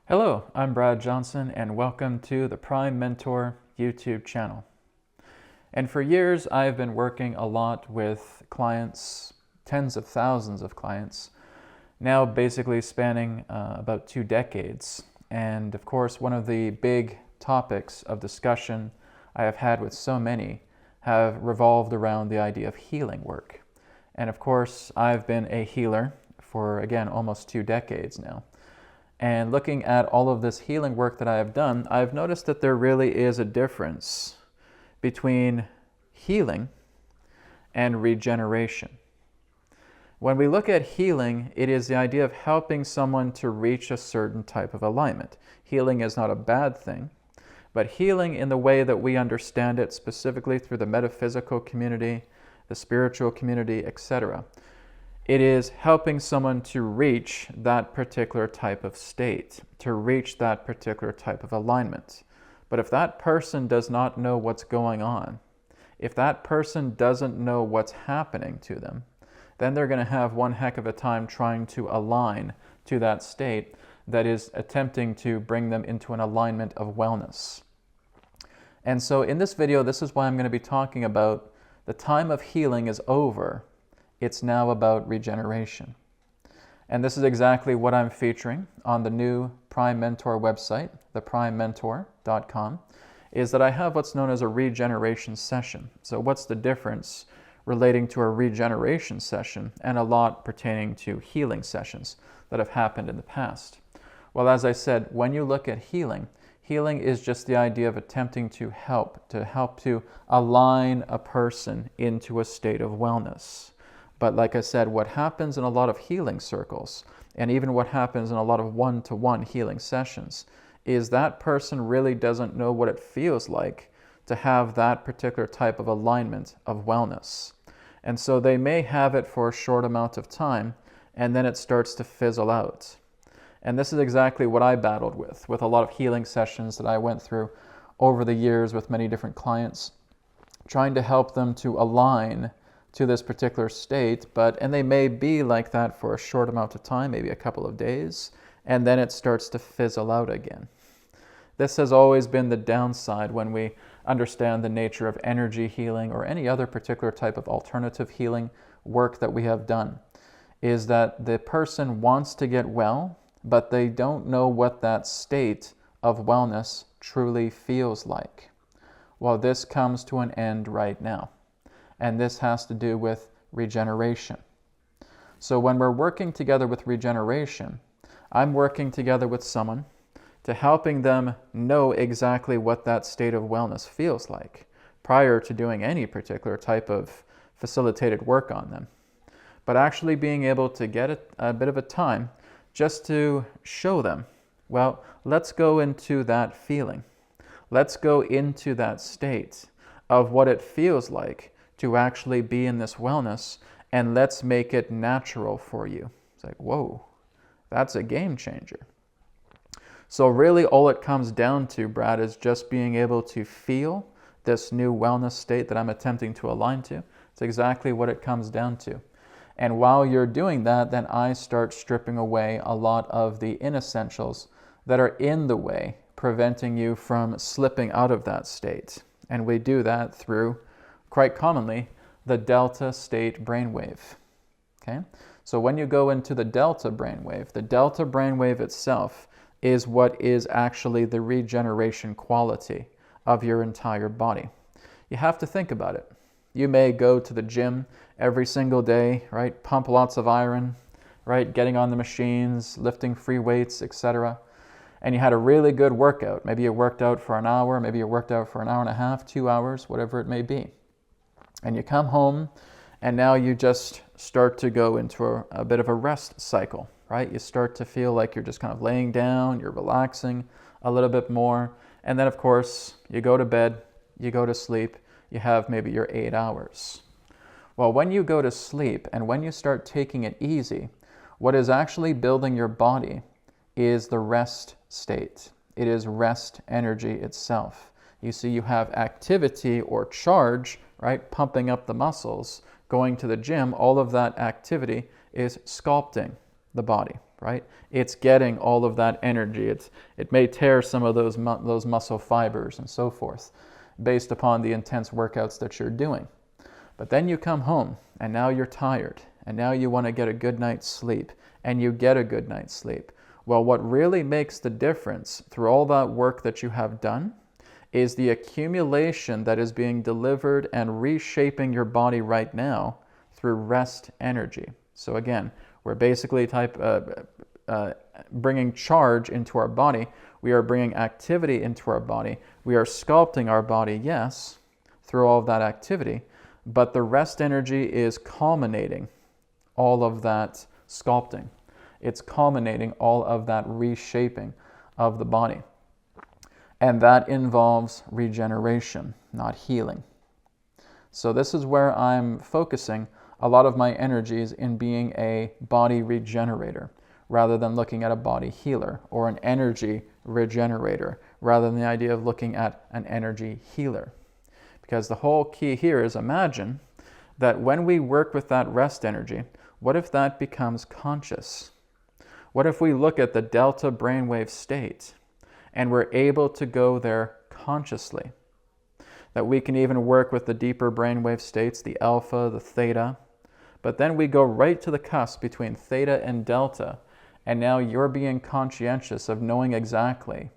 Hello, I'm Brad Johnson and welcome to the Prime Mentor YouTube channel. And for years I've been working a lot with clients, tens of thousands of clients, now basically spanning about 2 decades. And of course one of the big topics of discussion I have had with so many have revolved around the idea of healing work. And of course I've been a healer for, again, almost 2 decades now. And looking at all of this healing work that I have done, I've noticed that there really is a difference between healing and regeneration. When we look at healing, it is the idea of helping someone to reach a certain type of alignment. Healing is not a bad thing, but healing in the way that we understand it, specifically through the metaphysical community, the spiritual community, etc., it is helping someone to reach that particular type of state, to reach that particular type of alignment. But if that person does not know what's going on, if that person doesn't know what's happening to them, then they're going to have one heck of a time trying to align to that state that is attempting to bring them into an alignment of wellness. And so in this video, this is why I'm going to be talking about the time of healing is over. It's now about regeneration. And this is exactly what I'm featuring on the new Prime Mentor website, theprimementor.com, is that I have what's known as a regeneration session. So what's the difference relating to a regeneration session and a lot pertaining to healing sessions that have happened in the past? Well, as I said, when you look at healing, healing is just the idea of attempting to help to align a person into a state of wellness. But like I said, what happens in a lot of healing circles, and even what happens in a lot of one-to-one healing sessions, is that person really doesn't know what it feels like to have that particular type of alignment of wellness. And so they may have it for a short amount of time, and then it starts to fizzle out. And this is exactly what I battled with a lot of healing sessions that I went through over the years with many different clients, trying to help them to align to this particular state, and they may be like that for a short amount of time, maybe a couple of days, and then it starts to fizzle out again. This has always been the downside when we understand the nature of energy healing or any other particular type of alternative healing work that we have done, is that the person wants to get well, but they don't know what that state of wellness truly feels like. Well, this comes to an end right now. And this has to do with regeneration. So when we're working together with regeneration, I'm working together with someone to helping them know exactly what that state of wellness feels like prior to doing any particular type of facilitated work on them. But actually being able to get a bit of a time just to show them, well, let's go into that feeling. Let's go into that state of what it feels like to actually be in this wellness, and let's make it natural for you. It's like, whoa, that's a game changer. So really all it comes down to, Brad, is just being able to feel this new wellness state that I'm attempting to align to. It's exactly what it comes down to. And while you're doing that, then I start stripping away a lot of the inessentials that are in the way, preventing you from slipping out of that state. And we do that through, quite commonly, the delta state brainwave. Okay? So when you go into the delta brainwave itself is what is actually the regeneration quality of your entire body. You have to think about it. You may go to the gym every single day, right? Pump lots of iron, right? Getting on the machines, lifting free weights, etc. And you had a really good workout. Maybe you worked out for an hour, maybe you worked out for an hour and a half, 2 hours, whatever it may be. And you come home, and now you just start to go into a bit of a rest cycle, right? You start to feel like you're just kind of laying down, you're relaxing a little bit more. And then, of course, you go to bed, you go to sleep, you have maybe your 8 hours. Well, when you go to sleep and when you start taking it easy, what is actually building your body is the rest state. It is rest energy itself. You see, you have activity or charge, right, pumping up the muscles, going to the gym. All of that activity is sculpting the body, right? It's getting all of that energy. It may tear some of those muscle fibers and so forth based upon the intense workouts that you're doing. But then you come home and now you're tired and now you want to get a good night's sleep, and you get a good night's sleep. Well, what really makes the difference through all that work that you have done is the accumulation that is being delivered and reshaping your body right now through rest energy. So again, we're basically bringing charge into our body. We are bringing activity into our body. We are sculpting our body, yes, through all of that activity, but the rest energy is culminating all of that sculpting. It's culminating all of that reshaping of the body. And that involves regeneration, not healing. So this is where I'm focusing a lot of my energies, in being a body regenerator rather than looking at a body healer, or an energy regenerator rather than the idea of looking at an energy healer. Because the whole key here is, imagine that when we work with that rest energy, what if that becomes conscious? What if we look at the delta brainwave state and we're able to go there consciously? That we can even work with the deeper brainwave states, the alpha, the theta, but then we go right to the cusp between theta and delta, and now you're being conscientious of knowing exactly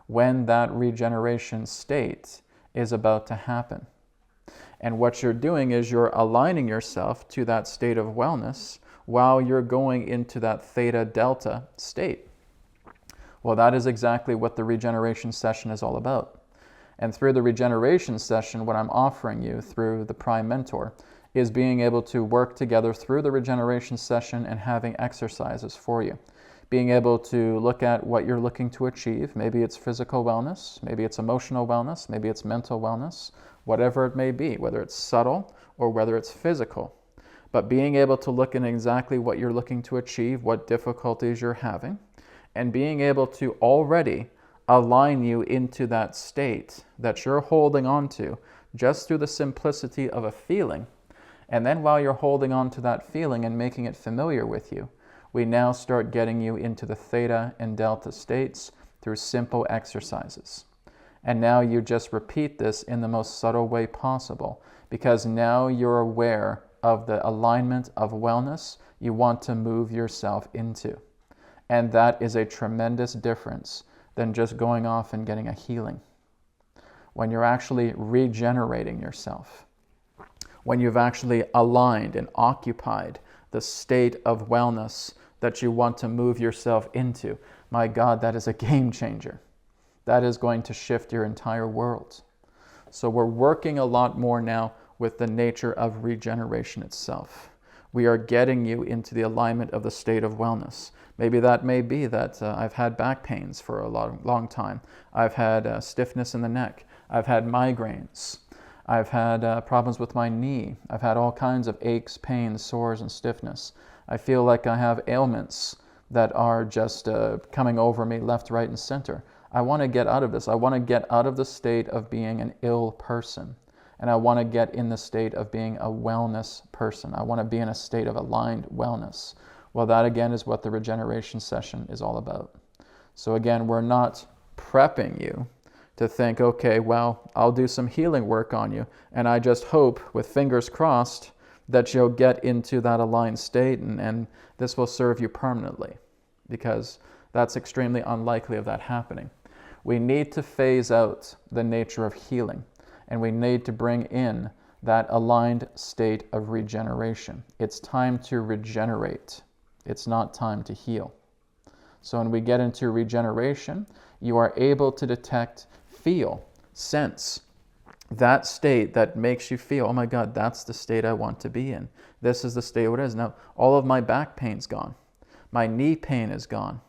when that regeneration state is about to happen. And what you're doing is you're aligning yourself to that state of wellness while you're going into that theta delta state. Well, that is exactly what the regeneration session is all about. And through the regeneration session, what I'm offering you through the Prime Mentor is being able to work together through the regeneration session and having exercises for you. Being able to look at what you're looking to achieve. Maybe it's physical wellness, maybe it's emotional wellness, maybe it's mental wellness, whatever it may be, whether it's subtle or whether it's physical. But being able to look at exactly what you're looking to achieve, what difficulties you're having, and being able to already align you into that state that you're holding on to just through the simplicity of a feeling. And then while you're holding on to that feeling and making it familiar with you, we now start getting you into the theta and delta states through simple exercises. And now you just repeat this in the most subtle way possible, because now you're aware of the alignment of wellness you want to move yourself into. And that is a tremendous difference than just going off and getting a healing. When you're actually regenerating yourself, when you've actually aligned and occupied the state of wellness that you want to move yourself into, my God, that is a game changer. That is going to shift your entire world. So we're working a lot more now with the nature of regeneration itself. We are getting you into the alignment of the state of wellness. Maybe that may be that I've had back pains for a long time. I've had stiffness in the neck. I've had migraines. I've had problems with my knee. I've had all kinds of aches, pains, sores, and stiffness. I feel like I have ailments that are just coming over me left, right, and center. I want to get out of this. I want to get out of the state of being an ill person. And I want to get in the state of being a wellness person. I want to be in a state of aligned wellness. Well, that again is what the regeneration session is all about. So again, we're not prepping you to think, okay, well, I'll do some healing work on you, and I just hope, with fingers crossed, that you'll get into that aligned state, and this will serve you permanently, because that's extremely unlikely of that happening. We need to phase out the nature of healing, and we need to bring in that aligned state of regeneration. It's time to regenerate. It's not time to heal. So when we get into regeneration, you are able to detect, feel, sense that state that makes you feel, oh my God, that's the state I want to be in. This is the state what it is. Now, all of my back pain's gone. My knee pain is gone.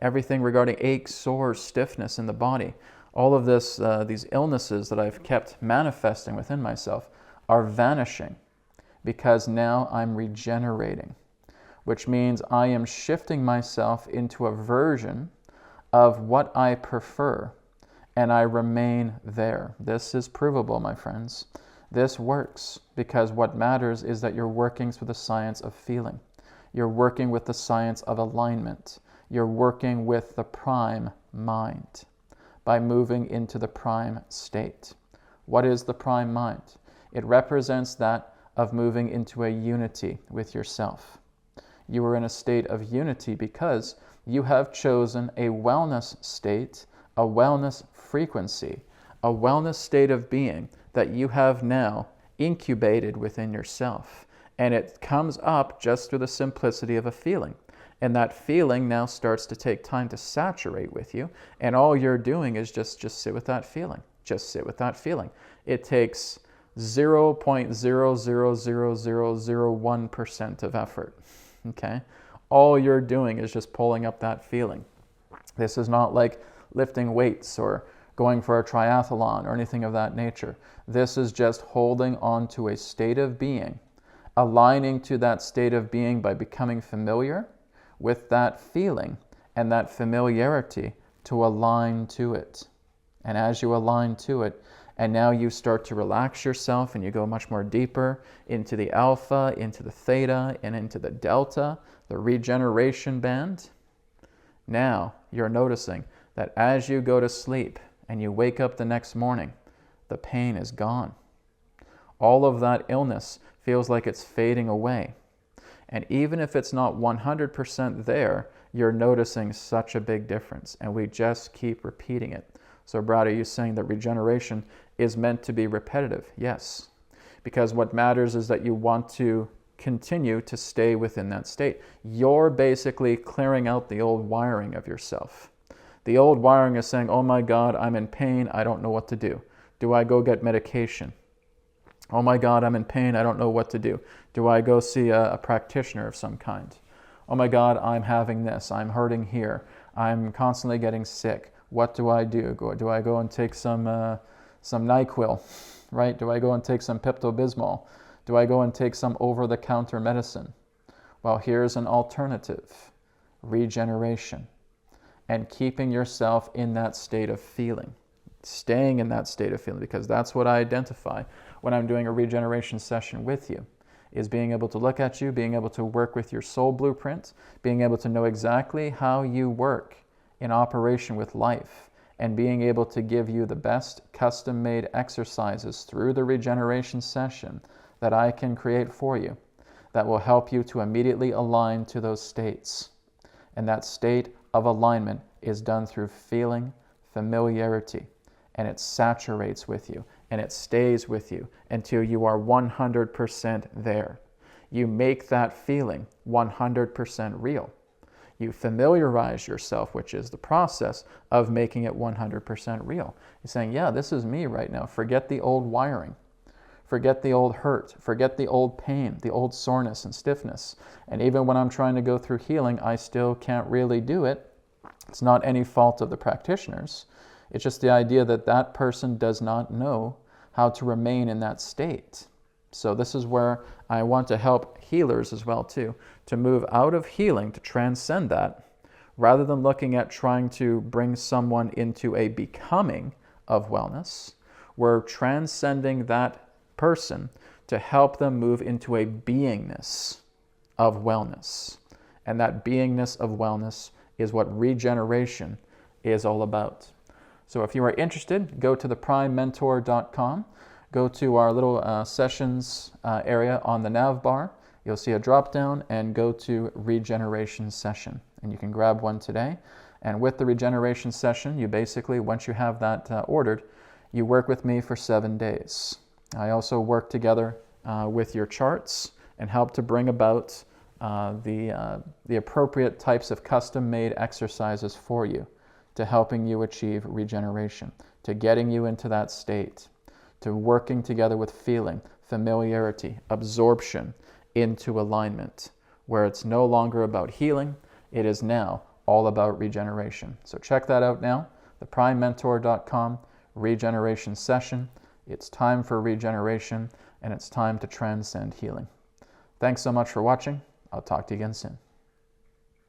Everything regarding aches, sores, stiffness in the body, all of this, these illnesses that I've kept manifesting within myself are vanishing, because now I'm regenerating, which means I am shifting myself into a version of what I prefer, and I remain there. This is provable, my friends. This works, because what matters is that you're working through the science of feeling. You're working with the science of alignment. You're working with the prime mind by moving into the prime state. What is the prime mind? It represents that of moving into a unity with yourself. You are in a state of unity because you have chosen a wellness state, a wellness frequency, a wellness state of being that you have now incubated within yourself. And it comes up just through the simplicity of a feeling. And that feeling now starts to take time to saturate with you. And all you're doing is just sit with that feeling. Just sit with that feeling. It takes 0.0000001% of effort. Okay? All you're doing is just pulling up that feeling. This is not like lifting weights or going for a triathlon or anything of that nature. This is just holding on to a state of being, aligning to that state of being by becoming familiar with that feeling and that familiarity to align to it. And as you align to it, and now you start to relax yourself and you go much more deeper into the alpha, into the theta, and into the delta, the regeneration band. Now you're noticing that as you go to sleep and you wake up the next morning, the pain is gone. All of that illness feels like it's fading away. And even if it's not 100% there, you're noticing such a big difference. And we just keep repeating it. So Brad, are you saying that regeneration is meant to be repetitive? Yes. Because what matters is that you want to continue to stay within that state. You're basically clearing out the old wiring of yourself. The old wiring is saying, oh my God, I'm in pain. I don't know what to do. Do I go get medication? Oh my God, I'm in pain. I don't know what to do. Do I go see a practitioner of some kind? Oh my God, I'm having this. I'm hurting here. I'm constantly getting sick. What do I do? Do I go and take some NyQuil, right? Do I go and take some Pepto-Bismol? Do I go and take some over-the-counter medicine? Well, here's an alternative: regeneration. And keeping yourself in that state of feeling, staying in that state of feeling, because that's what I identify when I'm doing a regeneration session with you, is being able to look at you, being able to work with your soul blueprint, being able to know exactly how you work in operation with life, and being able to give you the best custom-made exercises through the regeneration session that I can create for you that will help you to immediately align to those states. And that state of alignment is done through feeling, familiarity, and it saturates with you, and it stays with you until you are 100% there. You make that feeling 100% real. You familiarize yourself, which is the process of making it 100% real. You're saying, yeah, this is me right now. Forget the old wiring. Forget the old hurt. Forget the old pain, the old soreness and stiffness. And even when I'm trying to go through healing, I still can't really do it. It's not any fault of the practitioners. It's just the idea that that person does not know how to remain in that state. So this is where I want to help healers as well too, to move out of healing, to transcend that, rather than looking at trying to bring someone into a becoming of wellness. We're transcending that person to help them move into a beingness of wellness. And that beingness of wellness is what regeneration is all about. So if you are interested, go to theprimementor.com. Go to our little sessions area on the nav bar. You'll see a drop down and go to regeneration session. And you can grab one today. And with the regeneration session, you basically, once you have that ordered, you work with me for 7 days. I also work together with your charts and help to bring about the appropriate types of custom-made exercises for you to helping you achieve regeneration, to getting you into that state, to working together with feeling, familiarity, absorption into alignment, where it's no longer about healing, it is now all about regeneration. So check that out now, theprimementor.com, regeneration session. It's time for regeneration, and it's time to transcend healing. Thanks so much for watching. I'll talk to you again soon.